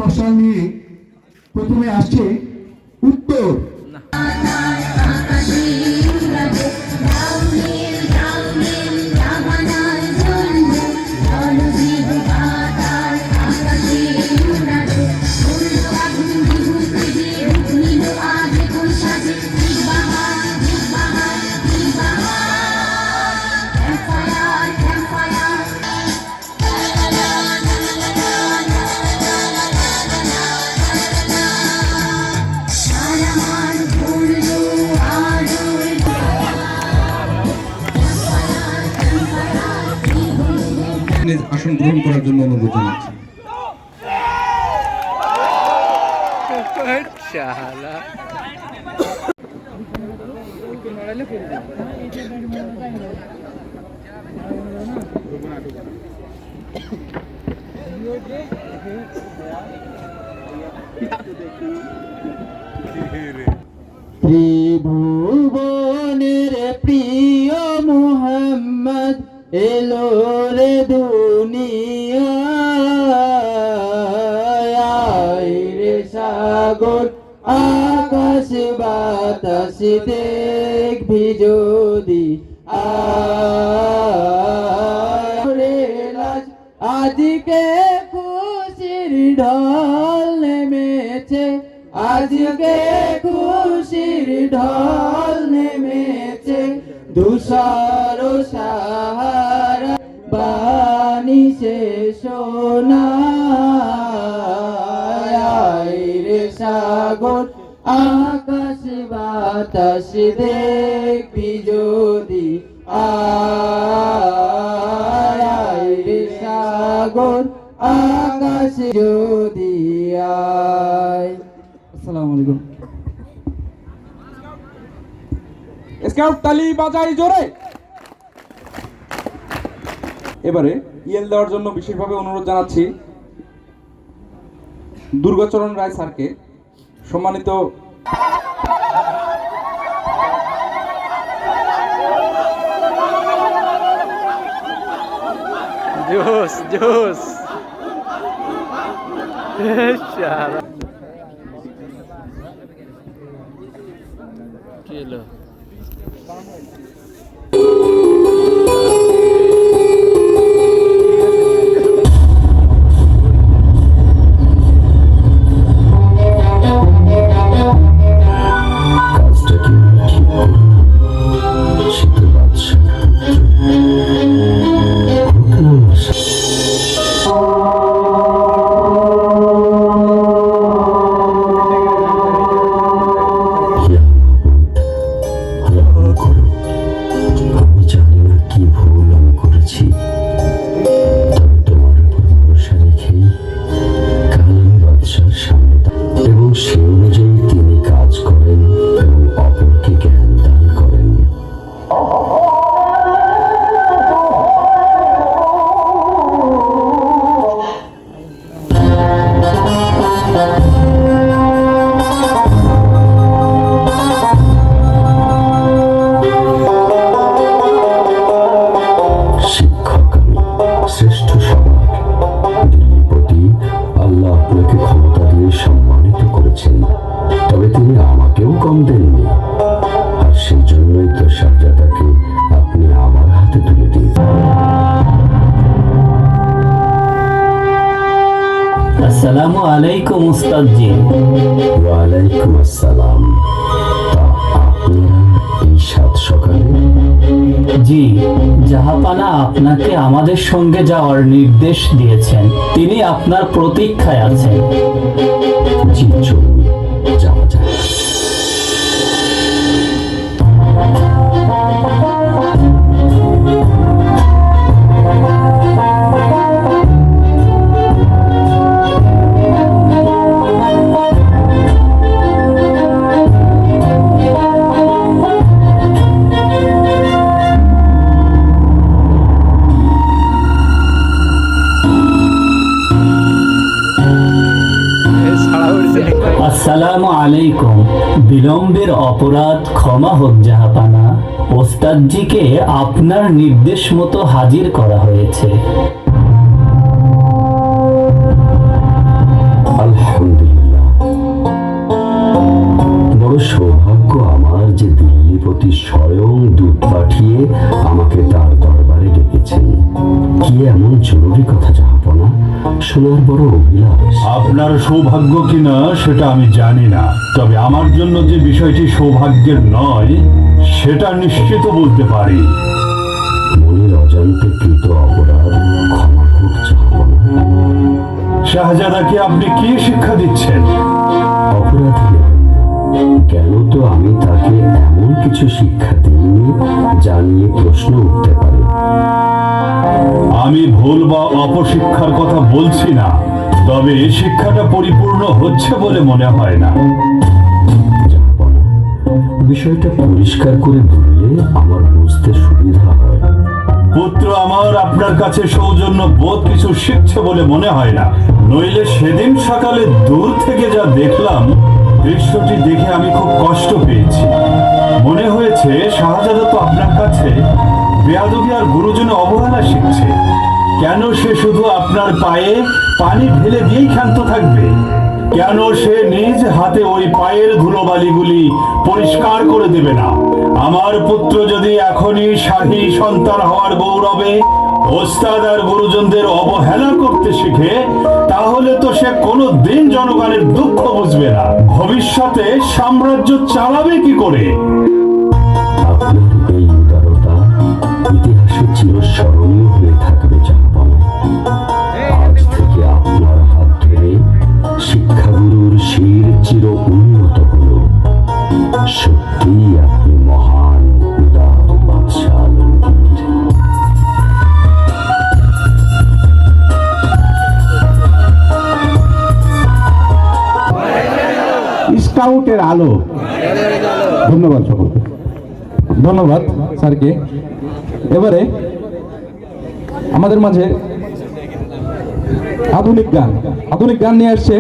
মশাল নিয়ে প্রথমে আসছে উত্তর। আসন গ্রহণ করার জন্য অনুরোধ জানাচ্ছি। ত্রিভুবনের প্রিয় মুহাম্মদ এলো রে দুনিয়ায় রে সাগর আকাশ বাতাস দেখবি যদি আজকে খুশির ঢল নেমেছে, আজকে খুশির ঢল নেমেছে, ধূসর সাহারা বাণী শেষ শোনায় রে সাগর আকাশ বাতাস দেখবি যদি আয় রে সাগর আকাশ যদি আয়। আসসালামু আলাইকুম। স্কাউট তালি বাজাই জোরে। এবারে ইয়েল দেওয়ার জন্য বিশেষভাবে অনুরোধ জানাচ্ছি দুর্গাচরণ রায় স্যারকে। সম্মানিত জোস জোস কিলো আসসালামু আলাইকুম উস্তাদ জি। ওয়ালাইকুম আসসালাম। আপনারা এই সাত সকালে? জি, জাহাপানা আপনাকে আমাদের সঙ্গে যাওয়ার নির্দেশ দিয়েছেন, তিনি আপনার প্রতীক্ষায় আছেন। জি চলুন যাওয়া যায়। আসসালামু আলাইকুম। বিলম্বের অপরাধ ক্ষমা হোক জাহাপানা, ওস্তাদজিকে আপনার নির্দেশ মতো হাজির করা হয়েছে। প্রতি স্বয়ং দূত পাঠিয়ে আমাকে তার দরবারে ডেকেছেন। কি এমন জরুরি কথা জাহাপনা, শোনার বড় অভিলাষ। আপনার সৌভাগ্য কিনা সেটা আমি জানি না, তবে আমার জন্য যে বিষয়টি সৌভাগ্যের নয় সেটা নিশ্চিত বলতে পারি। মনের অজান্তে কৃত অপরাধ ক্ষমা হোক জাহাপনা। শাহজাদাকে আপনি কি শিক্ষা দিচ্ছেন? অপরাধী নেবেন না। কেন তো আমি তাকে এমন কিছু শিক্ষা দিইনি যা নিয়ে প্রশ্ন উঠতে পারে। আমি ভুল বা অপশিক্ষার কথা বলছি না, তবে শিক্ষাটা পরিপূর্ণ হচ্ছে বলে মনে হয় না। জাহাপনা, বিষয়টা পরিষ্কার করে বললে আমার বুঝতে সুবিধা হয়। পুত্র আমার আপনার কাছে সৌজন্য বোধ কিছু শিখছে বলে মনে হয় না, নইলে সেদিন সকালে দূর থেকে যা দেখলাম দৃশ্যটি দেখে আমি খুব কষ্ট পেয়েছি। মনে হয়েছে শাহজাদা তো আপনার কাছে বেয়াদবি আর গুরুজনে অবহেলা শিখছে। কেন সে শুধু আপনার পায়ে পানি ঢেলে দিয়েই ক্ষান্ত থাকবে? কেন সে নিজ হাতে ওই পায়ের ধুলোবালিগুলি পরিষ্কার করে দেবে না? আমার পুত্র যদি এখনই শাহী সন্তান হওয়ার গৌরবে ওস্তাদ আর গুরুজনদের অবহেলা করতে শিখে, তাহলে তো সে কোনো দিন জনগণের দুঃখ বুঝবে না, ভবিষ্যতে সাম্রাজ্য চালাবে কি করে? আপনার এই উদারতা ইতিহাসে চিরস্মরণীয় হয়ে থাকবে জাহাপনা। আজ থেকে আপনার হাত ধরে শিক্ষাগুরুর শির চির উন্নত হল। সত্যি আপনি মহান উদার বাদশাহ আলমগীর। স্কাউটের আলো। ধন্যবাদ সকলকে, ধন্যবাদ স্যারকে। এবারে আমাদের মাঝে আধুনিক গান নিয়ে আসছে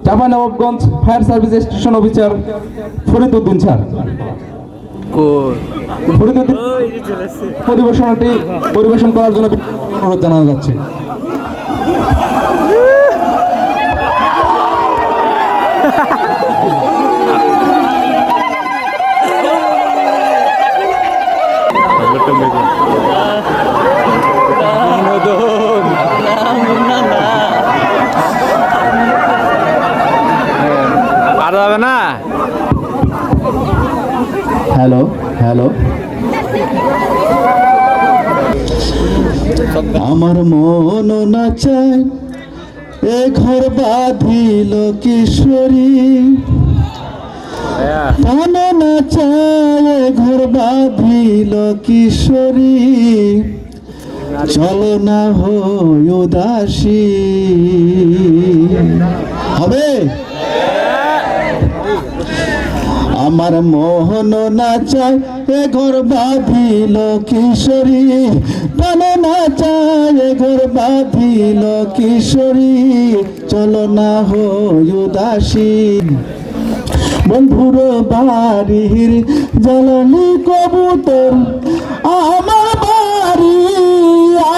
Chapainawabganj fire service station officer Farid Uddin sir. Farid Uddin পরিবেশনাটি পরিবেশন করার জন্য অনুরোধ জানানো যাচ্ছে। আর যাবে না। হ্যালো হ্যালো, আমার মন না চায় এ ঘর বাঁধিল কিশোরী, মন না চায় এ ঘর বাঁধিল কিশোরী, চলো না হয় উদাসী। হবে? আমার মোহন না চায় এ ঘর বাঁধিল কিশোরী, প্রাণ না চায় এ ঘর বাঁধিল কিশোরী, চলো না হয় উদাসী। বন্ধুর বাড়ির জ্বালানি কবুতর আমার বাড়ি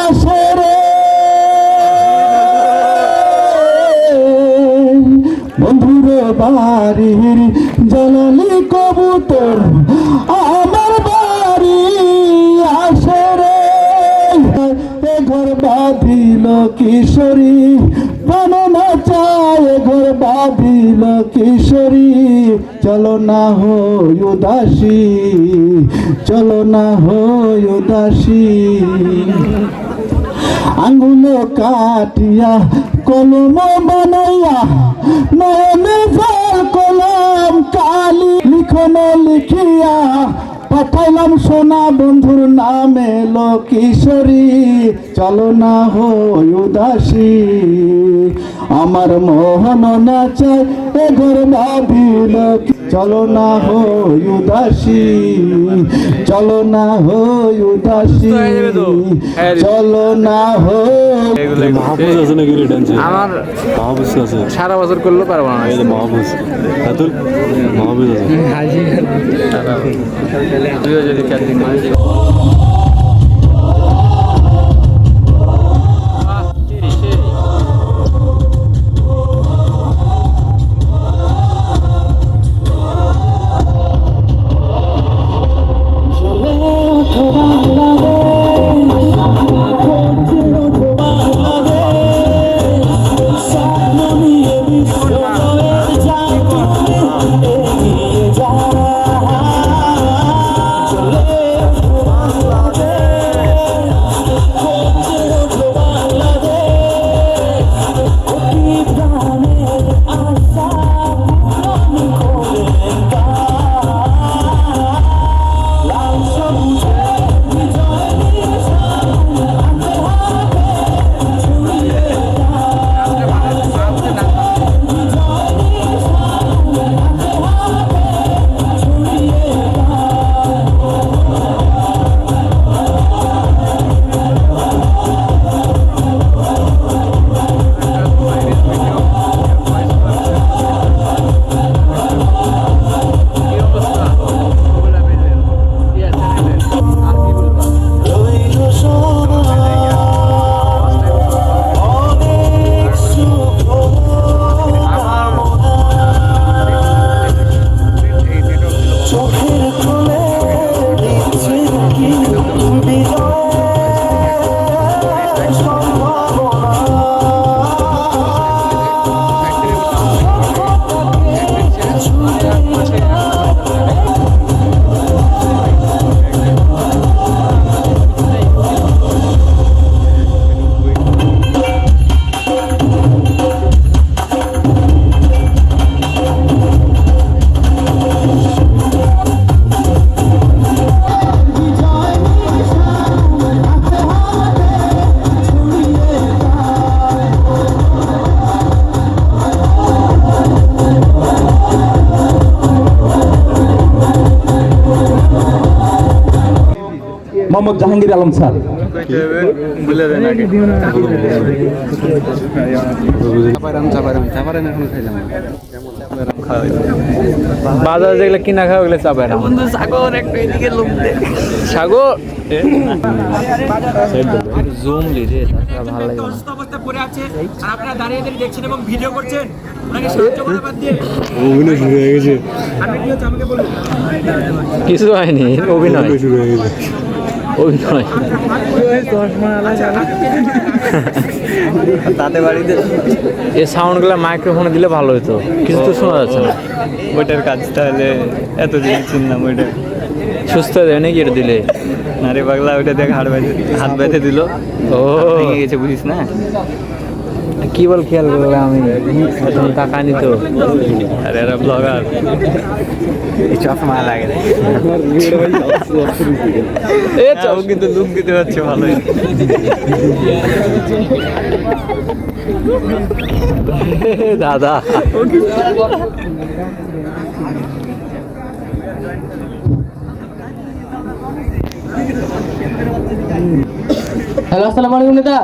আসে রে, বন্ধুর বাড়ির জ্বালানি কবুতর আমার বাড়ি আসে রে, এ ঘর বাঁধিল কিশোরী, প্রাণ না চায় এ ঘর বাঁধিল কিশোরী, চলো না হয় উদাসী, চলো না হয় উদাসী। আঙ্গুল কাটিয়া কলম বানাইয়া নয়নে জল কলম কালি লিখন লিখিয়া পাঠাইলাম সোনা বন্ধুর নামে লো কিশোরী, চলো না হয় উদাসী। আমার মোহন না চায় এ ঘর বাঁধিল, চলো না হয় উদাসী, চলো না হয় উদাসী, চলো না হয়। আমার সারা বছর করলে পারবো না। তুইও যদি মোহাম্মদ জাহাঙ্গীর আলম স্যার। বলে দেন আগে বাজারে যেগুলো কিনা খাওয়া ওগুলো চাপাই না সাগর একটা এদিকে লোক সাগর জুম লি রে ভালো লাগে না। অবস্থা পড়ে আছে আর আপনারা দাঁড়িয়ে দাঁড়িয়ে দেখছেন এবং ভিডিও করছেন, ওনাকে সাহায্য করা বাদ দিয়ে অভিনয় শুরু হয়ে গেছে। আপনি কি হচ্ছে আমাকে বলুন। কিছু হয়নি, অভিনয় শুরু হয়ে গেছে। অভিনয় তাতে বাড়িতে এই সাউন্ডগুলো মাইক্রোফোনে দিলে ভালো হতো, কিছু তো শোনা যাচ্ছে না। ওইটার কাজ তাহলে এতদিন চিনলাম ওইটা সুস্থ হয়ে যায় নাকি এটা দিলে? না রে পাগলা, ওইটা দেখ হাত বেঁধে দিল, ও ভেঙে গেছে বুঝিস না। কি বল খেয়াল করলে আমি টাকা নিত। আর এরা ব্লগার চশমা লাগে ও কিন্তু লুক দিতে পারছে ভালোই। দাদা হ্যালো, আসসালামু আলাইকুম নেতা।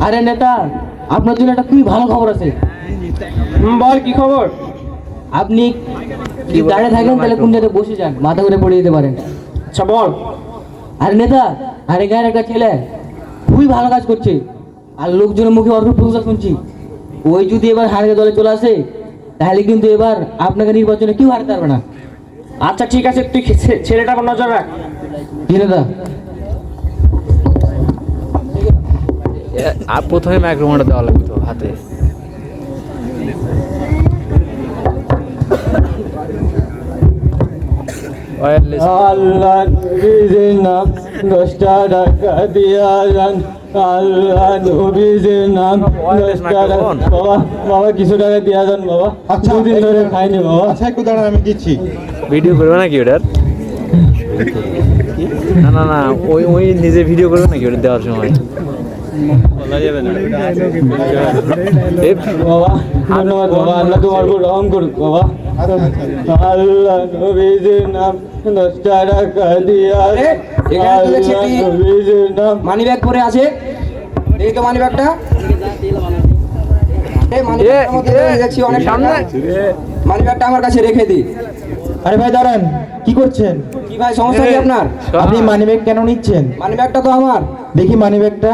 আরে নেতা, আপনার জন্য একটা খুবই ভালো খবর আছে। বল কি খবর? আপনি যদি দাঁড়িয়ে থাকেন তাহলে কোন জায়গায় বসে যান, মাথা করে পড়ে যেতে পারেন। আচ্ছা বল। আরে নেতা, আরে গায়ের একটা ছেলে খুবই ভালো কাজ করছে আর লোকজনের মুখে অল্প প্রশংসা শুনছি। ওই যদি এবার হারিয়ে দলে চলে আসে তাহলে কিন্তু এবার আপনাকে নির্বাচনে কেউ হারাতে পারবে না। আচ্ছা ঠিক আছে, তুই ছেলেটার উপর নজর রাখ। জি নেতা। আর প্রথমে মাইক্রোফোনটা দেওয়া লাগতো হাতে। আল্লাহ নবীর নাম 10টা টাকা দিয়া যান, আল্লাহ নবীর নাম 10টা টাকা। বাবা বাবা কিছু টাকা দিয়া যান বাবা, আচ্ছা দুদিন ধরে খাইনি বাবা। আচ্ছা একটু দাঁড়ান, আমি দিচ্ছি। ভিডিও করবে নাকি ওটার? না না না, ওই ওই নিজে ভিডিও করবে নাকি ওটা দেওয়ার সময়? বলা যাবে না। বাবা ধন্যবাদ বাবা, আল্লাহ তোমার উপর রহম করুক বাবা। আল্লাহ নবীর নাম 10টা টাকা দিয়া, আল্লাহ নবীর নাম। মানি ব্যাগ পরে আছে, এই তো মানি ব্যাগটা। এই মানি ব্যাগটার মধ্যে দেখছি অনেক টাকা। মানি ব্যাগটা আমার কাছে রেখে দিই। আরে ভাই দাঁড়ান, কি করছেন? কি ভাই সমস্যা কি আপনার? আপনি মানি ব্যাগ কেন নিচ্ছেন? মানি ব্যাগটা তো আমার। দেখি মানি ব্যাগটা।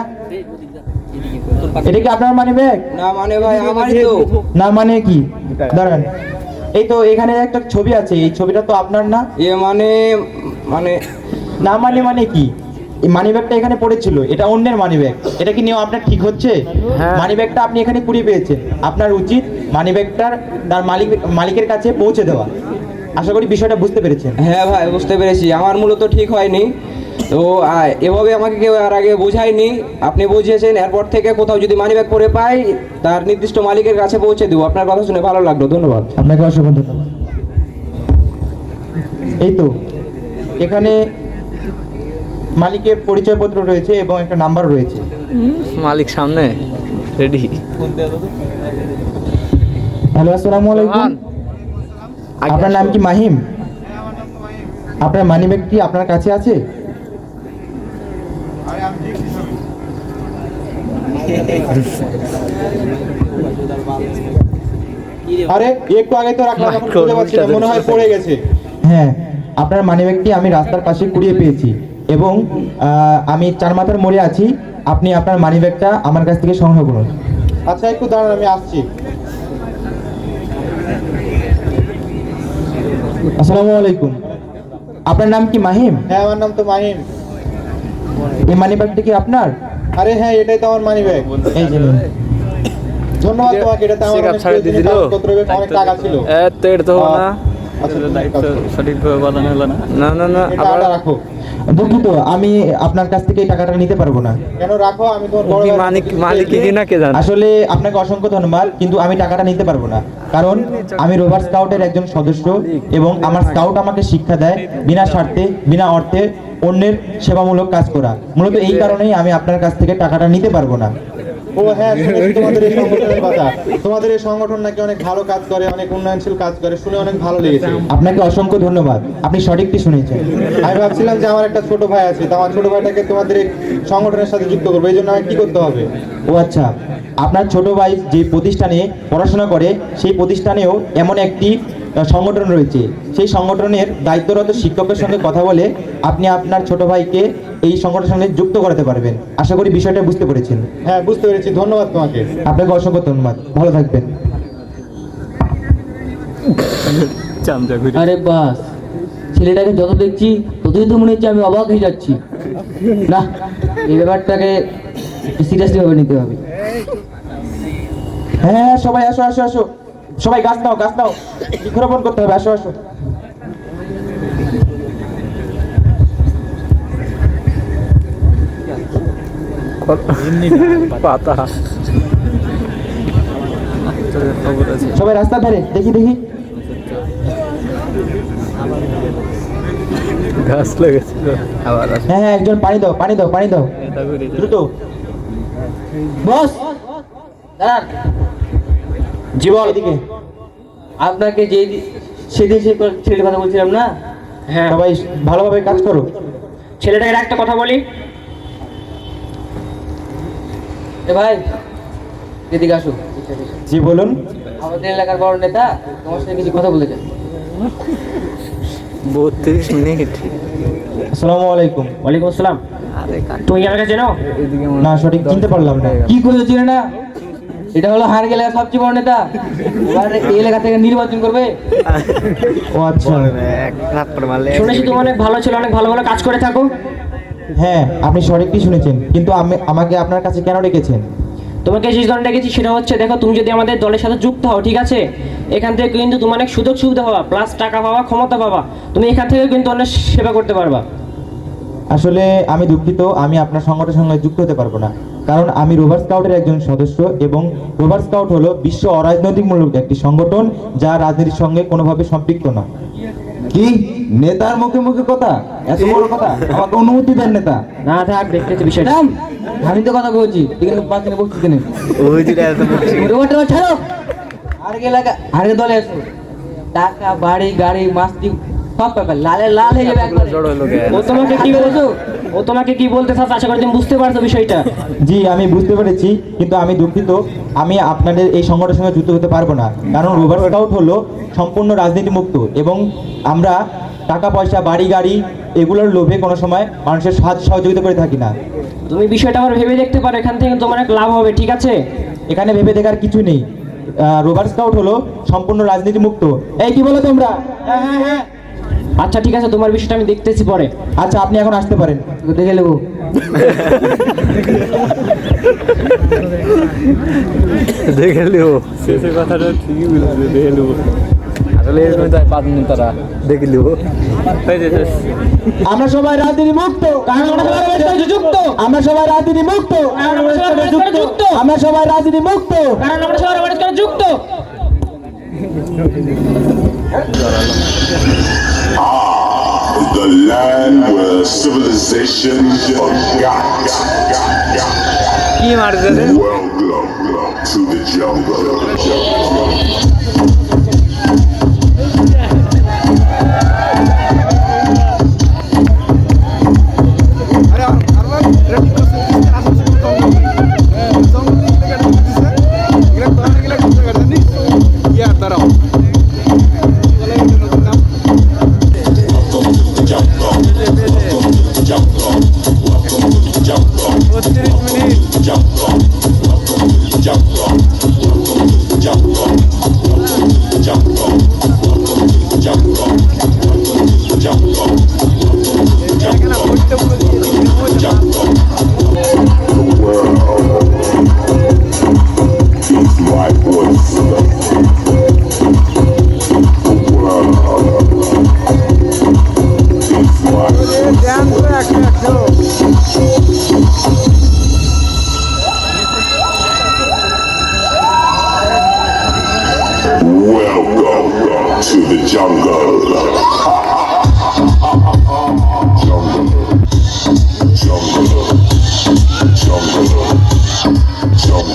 এটা কি আপনার মানি ব্যাগ? না মানে ভাই আমারই তো। না মানে কি? দাঁড়ান, এই তো এখানে একটা ছবি আছে, এই ছবিটা তো আপনার না। এ মানে মানে না মানে মানে কি? এই মানি ব্যাগটা এখানে পড়েছিল, এটা অন্যের মানি ব্যাগ। এটা কি নিয়ম আপনার ঠিক হচ্ছে? মানি ব্যাগটা আপনি এখানে কুড়িয়ে পেয়েছেন, আপনার উচিত মানি ব্যাগটার তার মালিকের কাছে পৌঁছে দেওয়া। আশা করি বিষয়টা বুঝতে পেরেছেন। হ্যাঁ ভাই বুঝতে পেরেছি, আমার মূলত ঠিক হয়নি তো। এভাবে আমাকে কেউ আর আগে বোঝায়নি, আপনি বুঝিয়েছেন। এরপর থেকে কোথাও যদি মানিব্যাগ পরে পাই তার নির্দিষ্ট মালিকের কাছে পৌঁছে দেবো। আপনার কথা শুনে ভালো লাগলো, ধন্যবাদ। আপনাকে অসংখ্য ধন্যবাদ। এই তো এখানে মালিকের পরিচয়পত্র রয়েছে এবং একটা নাম্বার রয়েছে। মালিক সামনে রেডি। হ্যালো, আসসালামু আলাইকুম। আপনার নাম কি মাহিম? আপনার মানি ব্যাগ কি আপনার কাছে আছে? আরে একটু আগে তো রাখলাম, এখন খুঁজে পাচ্ছি না, মনে হয় পড়ে গেছে। হ্যাঁ, আপনার মানি ব্যাগটি আমি রাস্তার পাশে কুড়িয়ে পেয়েছি এবং আমি চারমাথার মোড়ে আছি। আপনি আপনার মানি ব্যাগটা আমার কাছ থেকে সংগ্রহ করুন। আচ্ছা একটু দাঁড়ান, আমি আসছি। আসসালামু আলাইকুম। আপনার নাম কি মাহিম? হ্যাঁ আমার নাম তো মাহিম। এই মানি ব্যাগটা কি আপনার? আরে হ্যাঁ, এটাই তো আমার মানি ব্যাগ। এই যে নিন। ধন্যবাদ তোমাকে, এটা তো আমার অনেক টাকা ছিল। তো এটা তো না, দায়িত্ব সঠিকভাবে বানানো হলো না। না না না, আবার রাখো। দুঃখিত, আমি আপনার কাছ থেকে এই টাকাটা নিতে পারবো না। কেন? রাখো, আমি তোমার বড় ভাই। মালিক কি না কে জানে। আসলে আপনাকে অসংখ্য ধন্যবাদ, কিন্তু আমি টাকাটা নিতে পারবো না, কারণ আমি রোভার স্কাউটের একজন সদস্য এবং আমার স্কাউট আমাকে শিক্ষা দেয় বিনা স্বার্থে বিনা অর্থে অন্যের সেবামূলক কাজ করা। মূলত এই কারণেই আমি আপনার কাছ থেকে টাকাটা নিতে পারবো না। ও হ্যাঁ, শুনেছি তোমাদের এই সংগঠনের কথা। তোমাদের এই সংগঠন নাকি অনেক ভালো কাজ করে, অনেক উন্নয়নশীল কাজ করে, শুনে অনেক ভালো লেগেছে। আপনাকে অসংখ্য ধন্যবাদ, আপনি সঠিকটি শুনেছেন। আমি ভাবছিলাম যে আমার একটা ছোট ভাই আছে, তো আমার ছোট ভাইটাকে তোমাদের এই সংগঠনের সাথে যুক্ত করবো, এই জন্য আমি কি করতে হবে? ও আচ্ছা, আপনার ছোট ভাই যে প্রতিষ্ঠানে পড়াশোনা করে সেই প্রতিষ্ঠানেও এমন একটি সংগঠন রয়েছে। সেই সংগঠনের দায়িত্বরত শিক্ষকের সঙ্গে কথা বলে আপনি আপনার ছোট ভাইকে এই সংগঠনের সঙ্গে যুক্ত করাতে পারবেন। আশা করি বিষয়টা বুঝতে পেরেছেন। হ্যাঁ, বুঝতে পেরেছি, ধন্যবাদ তোমাকে। আপনাকে অসংখ্য ধন্যবাদ, ভালো থাকবেন। আরে বাস, ছেলেটাকে যত দেখছি ততই তো মনে হচ্ছে আমি অবাক হয়ে যাচ্ছি। না, এই ব্যাপারটাকে সিরিয়াসলি ভাবে নিতে হবে। হ্যাঁ, সবাই আসো আসো আসো, সবাই গাছ নাও, গাছ নাও, বৃক্ষরোপণ করতে হবে, আসো আসো। পাতা সবাই রাস্তার ধারে, দেখি দেখি। গাছ লেগেছিল আবার হ্যাঁ হ্যাঁ, একজন পানি দাও, পানি দাও, পানি দাও, দ্রুত। বস দাঁড়ান। জীবন এদিকে। আপনাকে সেদিন সেই ছেলেটার কথা বলছিলাম না, হ্যাঁ, সবাই ভালোভাবে কাজ করো। ছেলেটাকে একটা কথা বলি। এ ভাই, এদিকে আসো। জি বলুন। আমাদের এলাকার বড় নেতা তোমার সাথে কিছু কথা বলতে চাই। 32 মিনিট। আসসালামু আলাইকুম। ওয়ালাইকুম আসসালাম। তুমি এলাকা চেনো? না, সঠিক চিনতে পারলাম না। কি করে চিনে না? এটা হলো হার এলাকার সবচেয়ে বড় নেতা, এবার এই এলাকা থেকে নির্বাচন করবে। ও আচ্ছা, শুনেছি তুমি অনেক ভালো ছিল, অনেক ভালো ভালো কাজ করে থাকো। হ্যাঁ, আপনি সঠিকই শুনেছেন, কিন্তু আমাকে আপনার কাছে কেন ডেকেছেন? তোমাকে যে কারণে ডেকেছি সেটা হচ্ছে, দেখো তুমি যদি আমাদের দলের সাথে যুক্ত হও, ঠিক আছে, এখান থেকে কিন্তু তুমি অনেক সুযোগ সুবিধা পাবা, প্লাস টাকা পাবা, ক্ষমতা পাবা। তুমি এখান থেকে কিন্তু অনেক সেবা করতে পারবা। আসলে আমি দুঃখিত, আমি আপনার সংগঠনের সঙ্গে যুক্ত হতে পারবো না, কারণ আমি রোভার স্কাউটের একজন সদস্য, এবং রোভার স্কাউট হলো বিশ্ব অরাজনৈতিকমূলক একটি সংগঠন, যা রাজনীতির সঙ্গে কোনোভাবে সম্পৃক্ত না। কি নেতার মুখে মুখে কথা, এত বড় কথা? আমাকে অনুমতি দেন নেতা। না থাক, দেখতেছি বিষয়টা। আমি তো কথা বলছি, কিন্তু বাকিরা বলছি কেন? ওই যে এত বলছি রোবটটা ছাড়ো, আর এলাকা আর দলে আসো। টাকা, বাড়ি, গাড়ি, মাস্তি সব ব্যাপার লালে লাল হয়ে যাবে একবারে। ও তোমাকে কি বলছো? ও তোমাকে কি বলতে চাচ্ছে? আশা করি তুমি বুঝতে পারছো বিষয়টা। জি, আমি বুঝতে পেরেছি, কিন্তু আমি দুঃখিত, আমি আপনাদের এই সংগঠনের সঙ্গে যুক্ত হতে পারবো না, কারণ রোভার স্কাউট হলো সম্পূর্ণ রাজনীতি মুক্ত, এবং আমরা টাকা পয়সা, বাড়ি গাড়ি এগুলোর লোভে কোনো সময় মানুষের সাহায্য সহযোগিতা করে থাকি না। তুমি বিষয়টা আবার ভেবে দেখতে পারো, এখান থেকে তোমার অনেক লাভ হবে, ঠিক আছে? এখানে ভেবে দেখার কিছু নেই। রোভার স্কাউট হলো সম্পূর্ণ রাজনীতি মুক্ত। এই কি বলো তোমরা? হ্যাঁ হ্যাঁ হ্যাঁ। আচ্ছা ঠিক আছে, তোমার বিষয়টা আমি দেখতেছি পরে। আচ্ছা, আপনি এখন আসতে পারেন। দেখে নেবো। দেখে লিও, শেষের কথাটা ঠিকই বলেছে, দেখে লিও। আসলে এর মধ্যে 5 মিনিট তারা দেখে লিও। আমরা সবাই রাজনীতি মুক্ত, কারণ আমরা সবাই রাজনীতি যুক্ত। আমরা সবাই রাজনীতি মুক্ত, কারণ আমরা সবাই রাজনীতি যুক্ত। আমরা সবাই রাজনীতি মুক্ত, কারণ আমরা সবাই রাজনীতি যুক্ত। The land where civilization forgot. কি মারছে? Welcome to the jungle. Welcome to the jungle. Jungle. Jungle. Jungle.